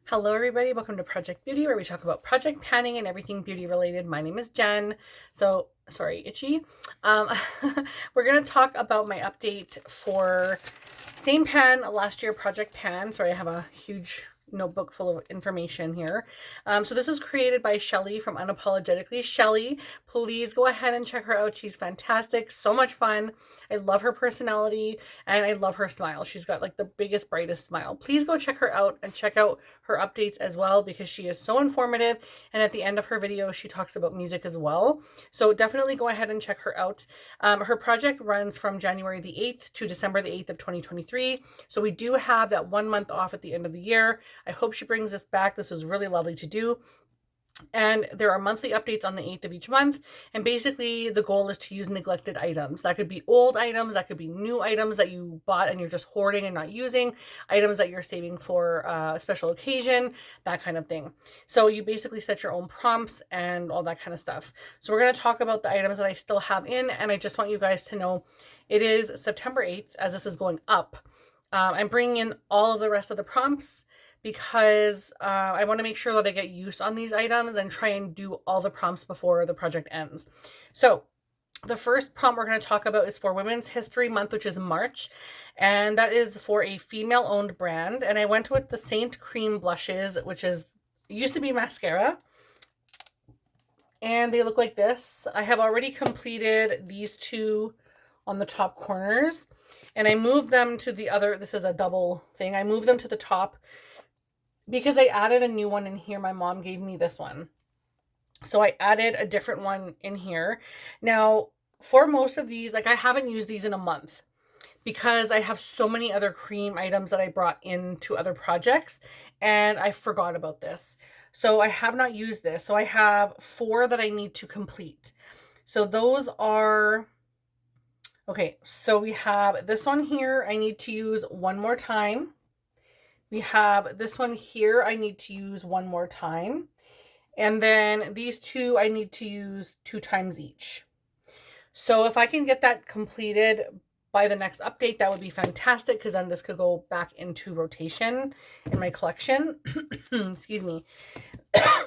Hello everybody, welcome to Project Beauty, where we talk about project panning and everything beauty related. My name is Jen. So, sorry, itchy. Um, we're going to talk about my update for same pan last year, Project Pan. Sorry, I have a huge notebook full of information here. So this was created by Shelly from Unapologetically Shelly. Please go ahead and check her out. She's fantastic, so much fun. I love her personality and I love her smile. She's got like the biggest, brightest smile. Please go check her out and check out her updates as well, because she is so informative. And at the end of her video, she talks about music as well. So definitely go ahead and check her out. Her project runs from January the 8th to December the 8th of 2023. So we do have that 1 month off at the end of the year. I hope she brings this back. This was really lovely to do. And there are monthly updates on the 8th of each month. And basically the goal is to use neglected items. That could be old items, that could be new items that you bought and you're just hoarding and not using, items that you're saving for a special occasion, that kind of thing. So you basically set your own prompts and all that kind of stuff. So we're going to talk about the items that I still have in, and I just want you guys to know it is September 8th as this is going up. I'm bringing in all of the rest of the prompts because I want to make sure that I get use on these items and try and do all the prompts before the project ends. So the first prompt we're going to talk about is for Women's History Month, which is March, and that is for a female-owned brand. And I went with the Saint Cream blushes, which used to be mascara, and they look like this. I have already completed these two on the top corners, and I moved them to the other. This is a double thing. I moved them to the top because I added a new one in here. My mom gave me this one. So I added a different one in here. Now, for most of these, like I haven't used these in a month because I have so many other cream items that I brought into other projects and I forgot about this. So I have not used this. So I have 4 that I need to complete. So those are, okay, so we have this one here. I need to use one more time. We have this one here I need to use one more time. And then these 2 I need to use 2 times each. So if I can get that completed by the next update, that would be fantastic, because then this could go back into rotation in my collection. Excuse me. I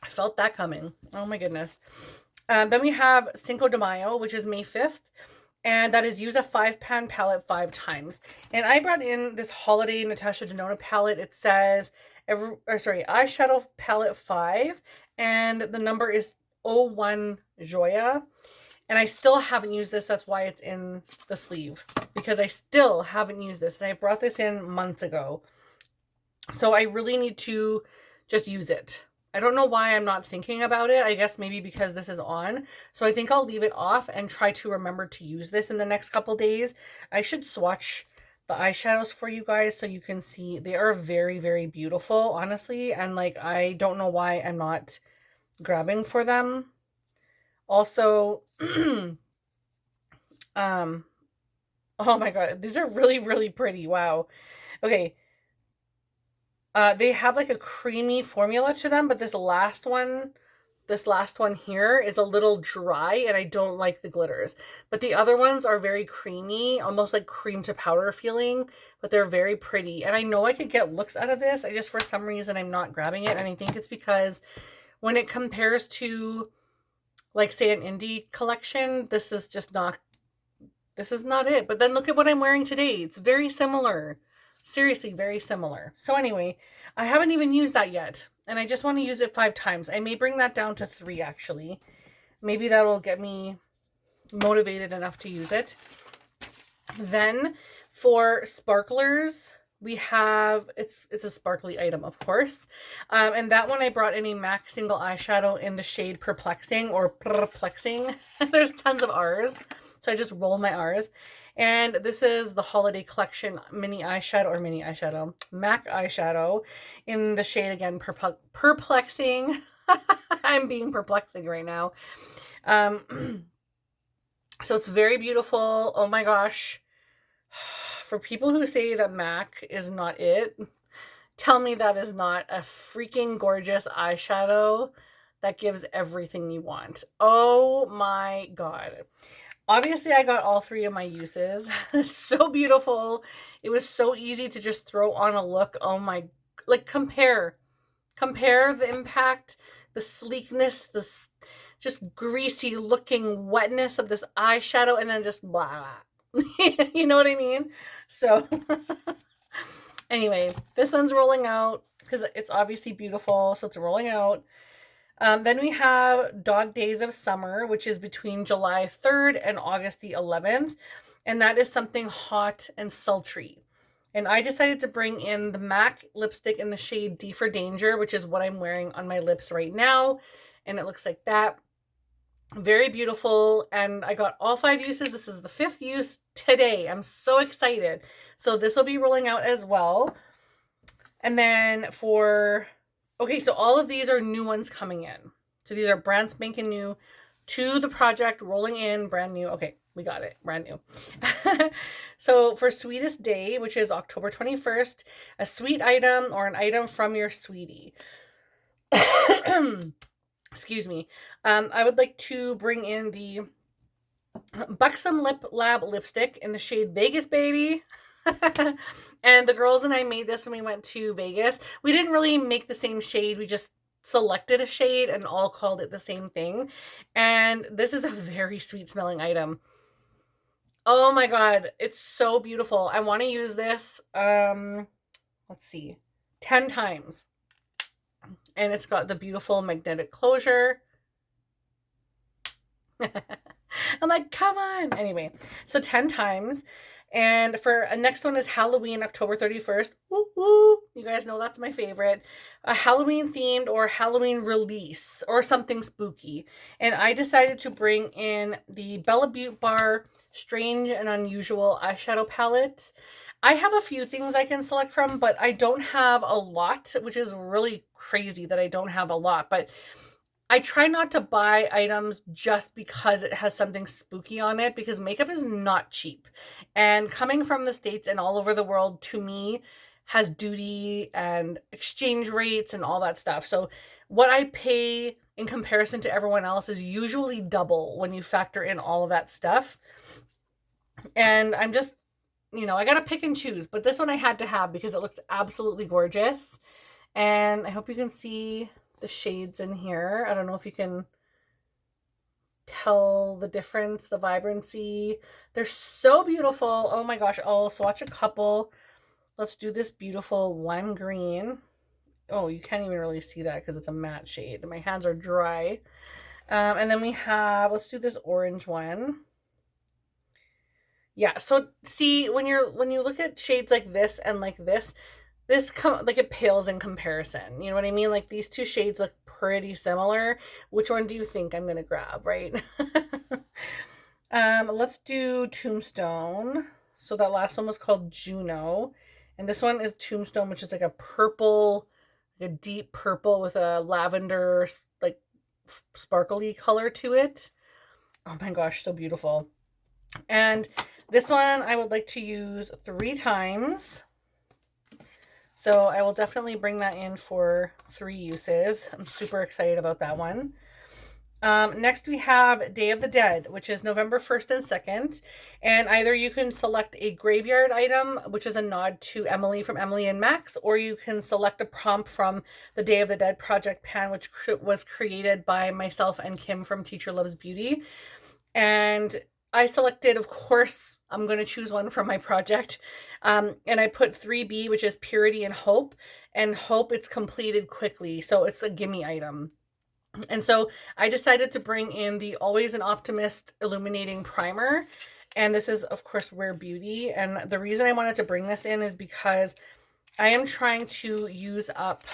felt that coming. Oh my goodness. Then we have Cinco de Mayo, which is May 5th. And that is use a 5-pan palette 5 times. And I brought in this holiday Natasha Denona palette. It says, eyeshadow palette 5. And the number is 01 Joya. And I still haven't used this. That's why it's in the sleeve. Because I still haven't used this. And I brought this in months ago. So I really need to just use it. I don't know why I'm not thinking about it. I guess maybe because this is on. So I think I'll leave it off and try to remember to use this in the next couple days. I should swatch the eyeshadows for you guys so you can see. They are very, very beautiful, honestly. And like, I don't know why I'm not grabbing for them. Also, oh my God, these are really, really pretty. Wow. Okay. They have like a creamy formula to them, but this last one here is a little dry and I don't like the glitters. But the other ones are very creamy, almost like cream to powder feeling, but they're very pretty. And I know I could get looks out of this. I just, for some reason, I'm not grabbing it. And I think it's because when it compares to, like, say, an indie collection, this is not it. But then look at what I'm wearing today. It's very similar. Seriously, very similar. So anyway, I haven't even used that yet. And I just want to use it 5 times. I may bring that down to 3, actually. Maybe that'll get me motivated enough to use it. Then for sparklers, we have, it's a sparkly item, of course. And that one I brought in a MAC single eyeshadow in the shade Perplexing or Perplexing. There's tons of R's. So I just roll my R's. And this is the Holiday Collection MAC eyeshadow in the shade, again, Perplexing. I'm being perplexing right now. So it's very beautiful. Oh my gosh. For people who say that MAC is not it, tell me that is not a freaking gorgeous eyeshadow that gives everything you want. Oh my God. Obviously, I got all 3 of my uses. So beautiful. It was so easy to just throw on a look. Oh my, like compare the impact, the sleekness, just greasy looking wetness of this eyeshadow, and then just blah. You know what I mean? So anyway, this one's rolling out because it's obviously beautiful, so it's rolling out. Then we have Dog Days of Summer, which is between July 3rd and August the 11th. And that is something hot and sultry. And I decided to bring in the MAC lipstick in the shade D for Danger, which is what I'm wearing on my lips right now. And it looks like that. Very beautiful. And I got all 5 uses. This is the 5th use today. I'm so excited. So this will be rolling out as well. And then okay, so all of these are new ones coming in. So these are brand spanking new to the project, rolling in, brand new. Okay, we got it, brand new. So for Sweetest Day, which is October 21st, a sweet item or an item from your sweetie. Excuse me. I would like to bring in the Buxom Lip Lab lipstick in the shade Vegas Baby. And the girls and I made this when we went to Vegas. We didn't really make the same shade. We just selected a shade and all called it the same thing. And this is a very sweet smelling item. Oh my God. It's so beautiful. I want to use this, let's see, 10 times. And it's got the beautiful magnetic closure. I'm like, come on. Anyway, so 10 times. And for next one is Halloween, October 31st. Woo woo. You guys know that's my favorite. A Halloween themed or Halloween release or something spooky. And I decided to bring in the Bella Beauty Bar Strange and Unusual eyeshadow palette. I have a few things I can select from, but I don't have a lot, which is really crazy that I don't have a lot. But I try not to buy items just because it has something spooky on it, because makeup is not cheap. And coming from the States and all over the world, to me, has duty and exchange rates and all that stuff. So what I pay in comparison to everyone else is usually double when you factor in all of that stuff. And I'm just, I got to pick and choose. But this one I had to have because it looked absolutely gorgeous. And I hope you can see the shades in here. I don't know if you can tell the difference, the vibrancy. They're so beautiful. Oh my gosh. I'll swatch a couple. Let's do this beautiful lime green. Oh, you can't even really see that because it's a matte shade. My hands are dry. And then we have, let's do this orange one. Yeah, so see, when you look at shades like this and like this like it pales in comparison. You know what I mean? Like these two shades look pretty similar. Which one do you think I'm gonna grab, right? Let's do Tombstone. So that last one was called Juno. And this one is Tombstone, which is like a purple, like a deep purple with a lavender, like sparkly color to it. Oh my gosh, so beautiful. And this one I would like to use 3 times. So I will definitely bring that in for 3 uses. I'm super excited about that one. Next we have Day of the Dead, which is November 1st and 2nd. And either you can select a graveyard item, which is a nod to Emily from Emily and Max, or you can select a prompt from the Day of the Dead project pan, which was created by myself and Kim from Teacher Loves Beauty. And I selected, of course, I'm going to choose one from my project. And I put 3B, which is Purity and Hope. And Hope, it's completed quickly. So it's a gimme item. And so I decided to bring in the Always an Optimist Illuminating Primer. And this is, of course, Rare Beauty. And the reason I wanted to bring this in is because I am trying to use up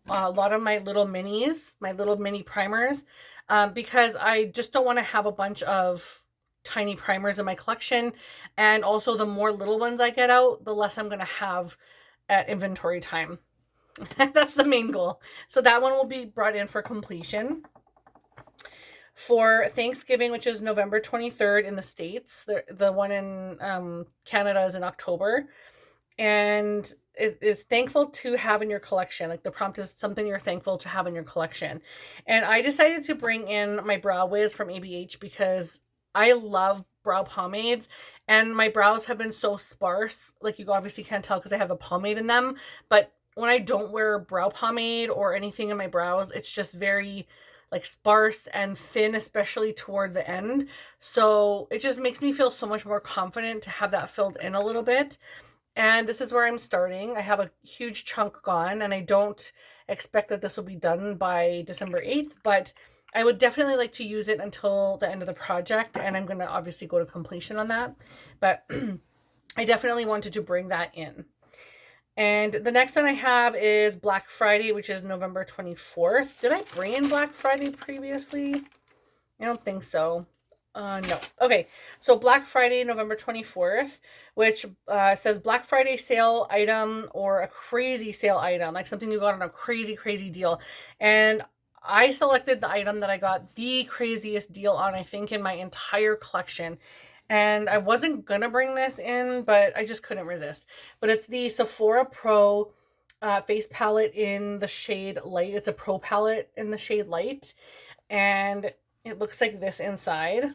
a lot of my little minis, my little mini primers, because I just don't want to have a bunch of tiny primers in my collection. And also the more little ones I get out, the less I'm going to have at inventory time. That's the main goal. So that one will be brought in for completion. For Thanksgiving, which is November 23rd in the States, the one in Canada is in October. And it is thankful to have in your collection. Like the prompt is something you're thankful to have in your collection. And I decided to bring in my Brow Wiz from ABH because I love brow pomades, and my brows have been so sparse. Like, you obviously can't tell because I have the pomade in them, but when I don't wear brow pomade or anything in my brows, it's just very like sparse and thin, especially toward the end. So it just makes me feel so much more confident to have that filled in a little bit. And this is where I'm starting. I have a huge chunk gone, and I don't expect that this will be done by December 8th, but I would definitely like to use it until the end of the project, and I'm going to obviously go to completion on that. But I definitely wanted to bring that in. And the next one I have is Black Friday, which is November 24th. Did I bring in Black Friday previously? I don't think so. No. Okay, so Black Friday, November 24th, which says Black Friday sale item or a crazy sale item, like something you got on a crazy, crazy deal. And I selected the item that I got the craziest deal on, I think, in my entire collection. And I wasn't gonna bring this in, but I just couldn't resist. But it's the Sephora Pro face palette in the shade Light. It's a Pro palette in the shade Light. And it looks like this inside.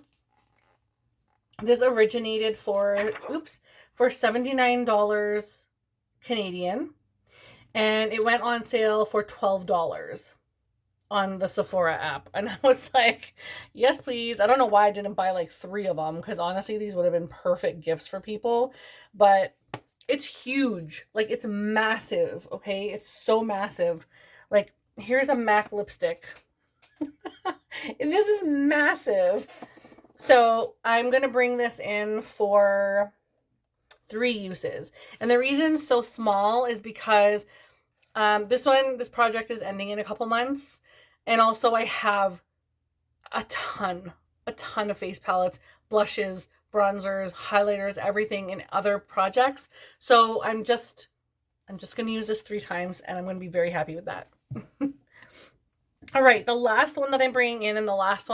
This originated for $79 Canadian. And it went on sale for $12 on the Sephora app. And I was like, yes, please. I don't know why I didn't buy like 3 of them, because honestly, these would have been perfect gifts for people. But it's huge. Like, it's massive, okay? It's so massive. Like, here's a MAC lipstick. And this is massive. So I'm going to bring this in for 3 uses. And the reason it's so small is because this project is ending in a couple months. And also I have a ton of face palettes, blushes, bronzers, highlighters, everything in other projects. So I'm just going to use this 3 times, and I'm going to be very happy with that. All right, the last one that I'm bringing in, and the last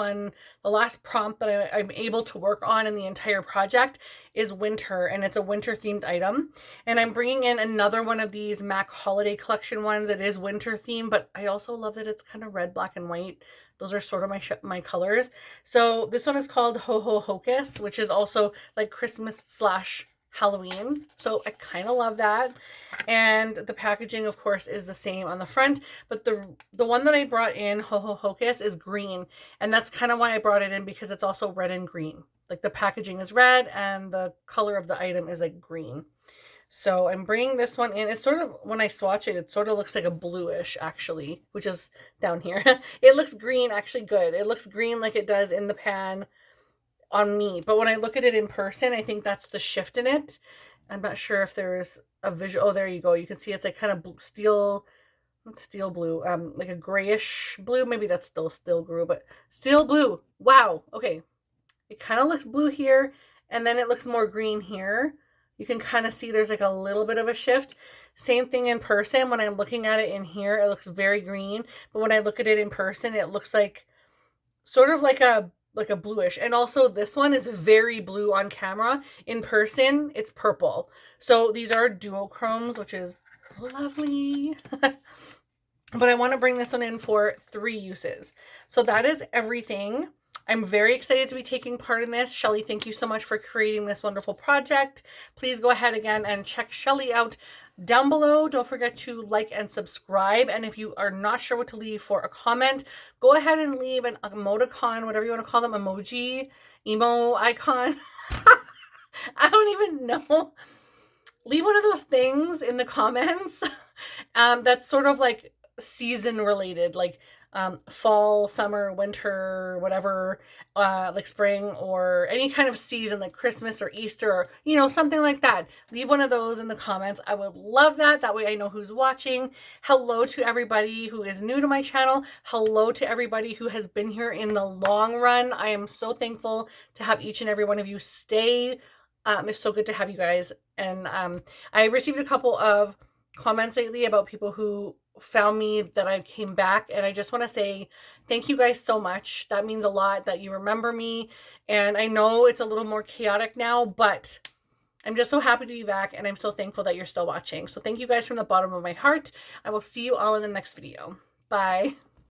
prompt that I'm able to work on in the entire project is winter, and it's a winter themed item. And I'm bringing in another one of these MAC Holiday Collection ones. It is winter themed, but I also love that it's kind of red, black, and white. Those are sort of my colors. So this one is called Ho Ho Hocus, which is also like Christmas / Halloween. So I kind of love that. And the packaging, of course, is the same on the front, but the one that I brought in, Ho Ho Hocus, is green. And that's kind of why I brought it in, because it's also red and green. Like, the packaging is red and the color of the item is like green. So I'm bringing this one in. It's sort of, when I swatch it, it sort of looks like a bluish, actually, which is down here. It looks green, actually good. It looks green like it does in the pan on me, but when I look at it in person, I think that's the shift in it. I'm not sure if there's a visual. Oh, there you go. You can see it's like kind of steel, not steel blue, like a grayish blue. Maybe that's still steel blue, but steel blue. Wow. Okay. It kind of looks blue here, and then it looks more green here. You can kind of see there's like a little bit of a shift. Same thing in person. When I'm looking at it in here, it looks very green, but when I look at it in person, it looks like sort of like a bluish. And also this one is very blue on camera. In person, it's purple. So these are duochromes, which is lovely. But I want to bring this one in for 3 uses. So that is everything. I'm very excited to be taking part in this. Shelly, thank you so much for creating this wonderful project. Please go ahead again and check Shelly out down below. Don't forget to like and subscribe. And if you are not sure what to leave for a comment, go ahead and leave an emoticon, whatever you want to call them, emoji, emo icon. I don't even know. Leave one of those things in the comments that's sort of like season related, like fall, summer, winter, whatever, like spring, or any kind of season, like Christmas or Easter, or, you know, something like that. Leave one of those in the comments. I would love that. That way I know who's watching. Hello to everybody who is new to my channel. Hello to everybody who has been here in the long run. I am so thankful to have each and every one of you stay. It's so good to have you guys. And I received a couple of comments lately about people who found me that I came back, and I just want to say thank you guys so much. That means a lot that you remember me, and I know it's a little more chaotic now, but I'm just so happy to be back, and I'm so thankful that you're still watching. So thank you guys from the bottom of my heart. I will see you all in the next video. Bye.